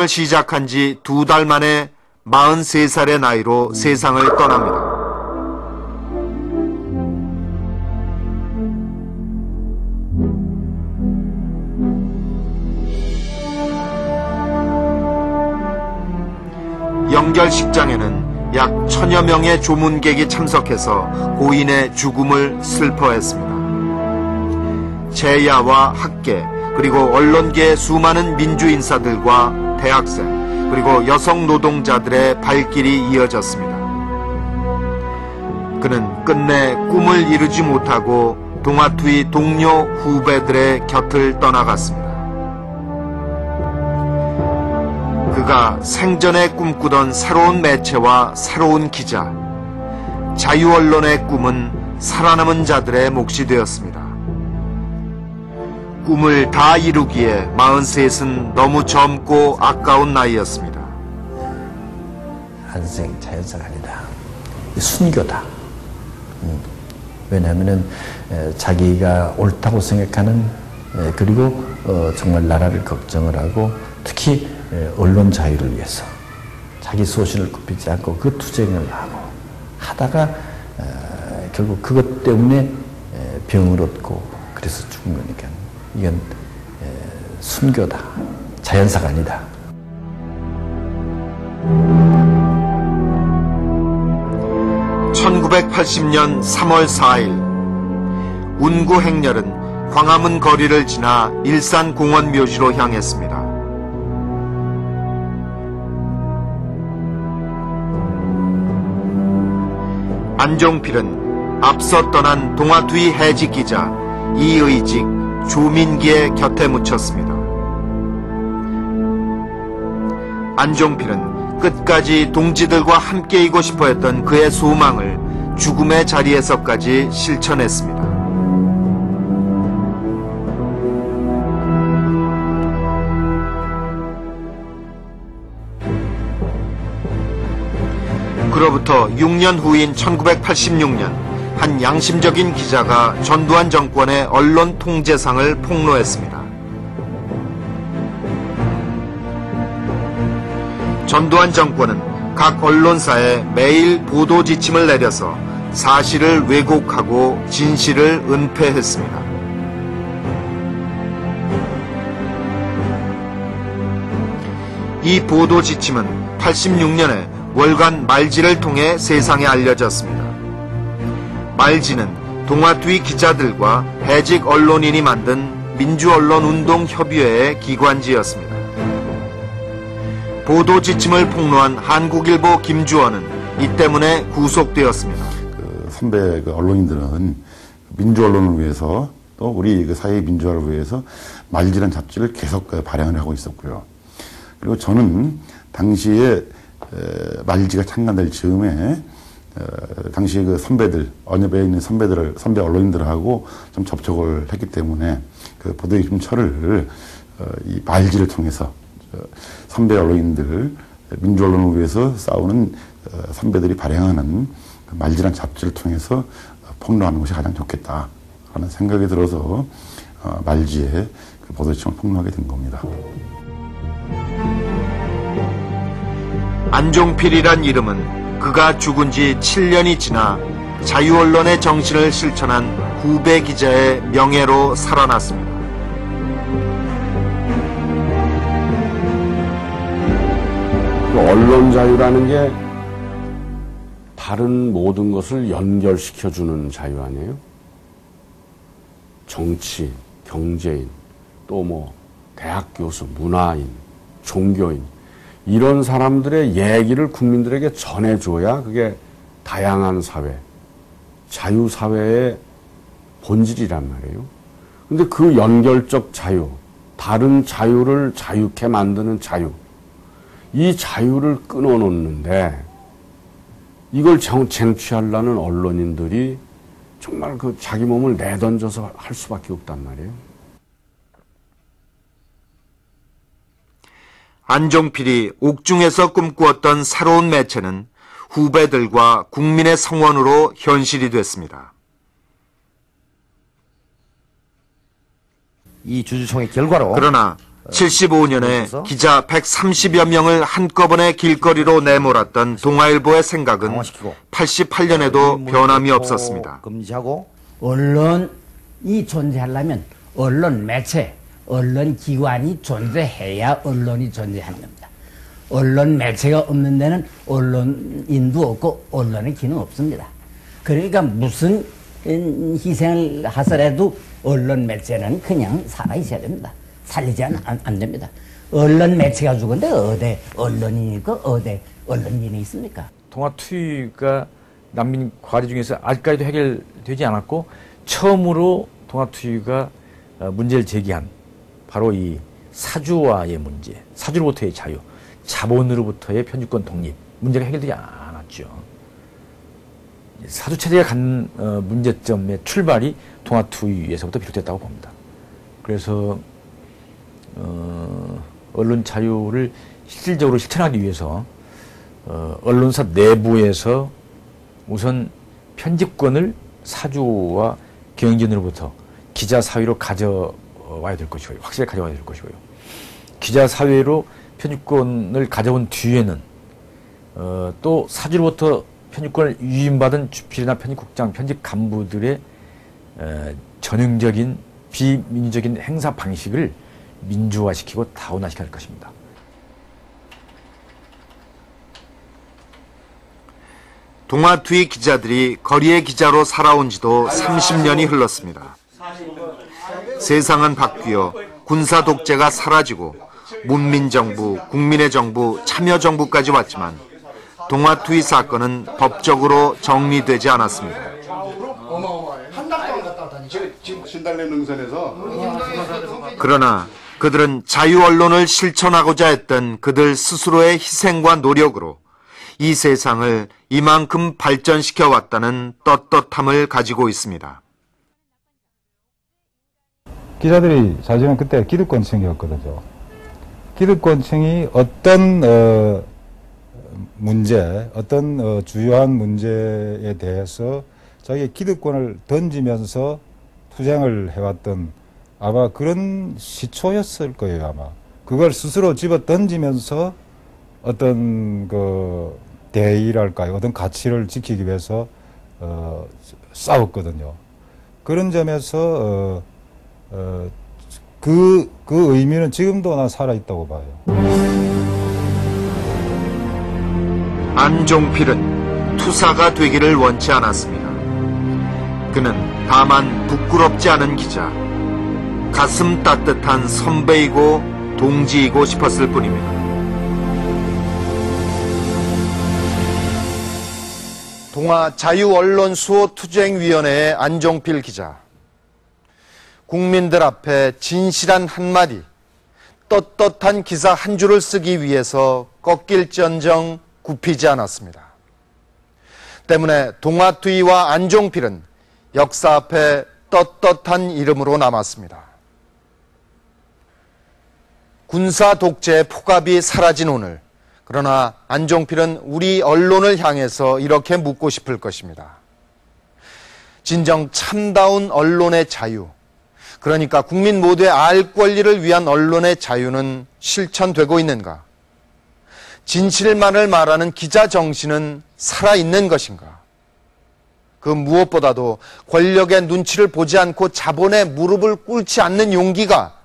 시작한 지 2달 만에 43살의 나이로 세상을 떠납니다. 영결식장에는 약 1000여 명의 조문객이 참석해서 고인의 죽음을 슬퍼했습니다. 제야와 학계, 그리고 언론계의 수많은 민주인사들과 대학생, 그리고 여성 노동자들의 발길이 이어졌습니다. 그는 끝내 꿈을 이루지 못하고 동아투이 동료 후배들의 곁을 떠나갔습니다. 그가 생전에 꿈꾸던 새로운 매체와 새로운 기자, 자유언론의 꿈은 살아남은 자들의 몫이 되었습니다. 꿈을 다 이루기에 43은 너무 젊고 아까운 나이였습니다. 한생 자연사가 아니다. 순교다. 왜냐하면 자기가 옳다고 생각하는 그리고 정말 나라를 걱정을 하고 특히 언론 자유를 위해서 자기 소신을 굽히지 않고 그 투쟁을 하다가 결국 그것 때문에 병을 얻고 그래서 죽은 거니까 이건 순교다. 자연사가 아니다. (1980년 3월 4일) 운구 행렬은 광화문 거리를 지나 일산 공원 묘지로 향했습니다. 안종필은 앞서 떠난 동아투이 해직 기자 이의직, 조민기의 곁에 묻혔습니다. 안종필은 끝까지 동지들과 함께이고 싶어 했던 그의 소망을 죽음의 자리에서까지 실천했습니다. 그로부터 6년 후인 1986년 한 양심적인 기자가 전두환 정권의 언론 통제상을 폭로했습니다. 전두환 정권은 각 언론사에 매일 보도 지침을 내려서 사실을 왜곡하고 진실을 은폐했습니다. 이 보도 지침은 86년에 월간 말지를 통해 세상에 알려졌습니다. 말지는 동아투이 기자들과 해직 언론인이 만든 민주언론운동협의회의 기관지였습니다. 보도 지침을 폭로한 한국일보 김주원은 이 때문에 구속되었습니다. 선배 언론인들은 민주언론을 위해서 또 우리 사회 민주화를 위해서 말지라는 잡지를 계속 발행을 하고 있었고요. 그리고 저는 당시에 말지가 창간될 즈음에 당시 선배들, 언협에 있는 선배 언론인들하고 좀 접촉을 했기 때문에 그 보도지침처를 이 말지를 통해서 선배 언론인들, 민주 언론을 위해서 싸우는 선배들이 발행하는 말지란 잡지를 통해서 폭로하는 것이 가장 좋겠다라는 생각이 들어서 말지에 그 보도지침을 폭로하게 된 겁니다. 안종필이란 이름은 그가 죽은 지 7년이 지나 자유언론의 정신을 실천한 후배 기자의 명예로 살아났습니다. 언론 자유라는 게 다른 모든 것을 연결시켜주는 자유 아니에요? 정치, 경제인, 또 대학 교수, 문화인, 종교인 이런 사람들의 얘기를 국민들에게 전해줘야 그게 다양한 사회, 자유사회의 본질이란 말이에요. 근데 그 연결적 자유, 다른 자유를 자유케 만드는 자유, 이 자유를 끊어놓는데 이걸 쟁취하려는 언론인들이 정말 그 자기 몸을 내던져서 할 수밖에 없단 말이에요. 안종필이 옥중에서 꿈꾸었던 새로운 매체는 후배들과 국민의 성원으로 현실이 됐습니다. 이 주주총회 결과로 그러나 75년에 기자 130여 명을 한꺼번에 길거리로 내몰았던 동아일보의 생각은 88년에도 변함이 없었습니다. 금지하고 언론이 존재하려면 언론 매체, 언론 기관이 존재해야 언론이 존재하는 겁니다. 언론 매체가 없는 데는 언론인도 없고 언론의 기능 없습니다. 그러니까 무슨 희생을 하더라도 언론 매체는 그냥 살아있어야 됩니다. 살리지 안 됩니다. 언론 매체가 죽은데 어디 언론인이 있고 어디 언론인이 있습니까? 동아투위가 난민 과제 중에서 아직까지도 해결되지 않았고 처음으로 동아투위가 문제를 제기한 바로 이 사주와의 문제, 사주로부터의 자유, 자본으로부터의 편집권 독립 문제가 해결되지 않았죠. 사주체제가 갖는 문제점의 출발이 동아투위에서부터 비롯됐다고 봅니다. 그래서 언론 자유를 실질적으로 실천하기 위해서 언론사 내부에서 우선 편집권을 사주와 경영진으로부터 기자 사회로 가져와야 될 것이고요. 확실히 가져와야 될 것이고요. 기자 사회로 편집권을 가져온 뒤에는 또 사주로부터 편집권을 위임받은 주필이나 편집국장, 편집 간부들의 전형적인 비민주적인 행사 방식을 민주화시키고 다원화시켜야 할 것입니다. 동아투위 기자들이 거리의 기자로 살아온 지도 30년이 흘렀습니다. 세상은 바뀌어 군사 독재가 사라지고 문민정부, 국민의 정부, 참여정부까지 왔지만 동아투위 사건은 법적으로 정리되지 않았습니다. 그러나 그들은 자유언론을 실천하고자 했던 그들 스스로의 희생과 노력으로 이 세상을 이만큼 발전시켜 왔다는 떳떳함을 가지고 있습니다. 기자들이 사실은 그때 기득권층이었거든요. 기득권층이 어떤 문제, 어떤 주요한 문제에 대해서 자기의 기득권을 던지면서 투쟁을 해왔던 아마 그런 시초였을 거예요, 아마. 그걸 스스로 집어 던지면서 어떤 그 대의랄까요, 어떤 가치를 지키기 위해서 싸웠거든요. 그런 점에서 그 의미는 지금도 난 살아있다고 봐요. 안종필은 투사가 되기를 원치 않았습니다. 그는 다만 부끄럽지 않은 기자, 가슴 따뜻한 선배이고 동지이고 싶었을 뿐입니다. 동아 자유언론수호투쟁위원회의 안종필 기자. 국민들 앞에 진실한 한마디, 떳떳한 기사 한 줄을 쓰기 위해서 꺾일지언정 굽히지 않았습니다. 때문에 동아투위와 안종필은 역사 앞에 떳떳한 이름으로 남았습니다. 군사 독재의 폭압이 사라진 오늘, 그러나 안종필은 우리 언론을 향해서 이렇게 묻고 싶을 것입니다. 진정 참다운 언론의 자유, 그러니까 국민 모두의 알 권리를 위한 언론의 자유는 실천되고 있는가? 진실만을 말하는 기자 정신은 살아있는 것인가? 그 무엇보다도 권력의 눈치를 보지 않고 자본의 무릎을 꿇지 않는 용기가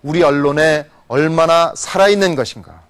우리 언론에 얼마나 살아있는 것인가?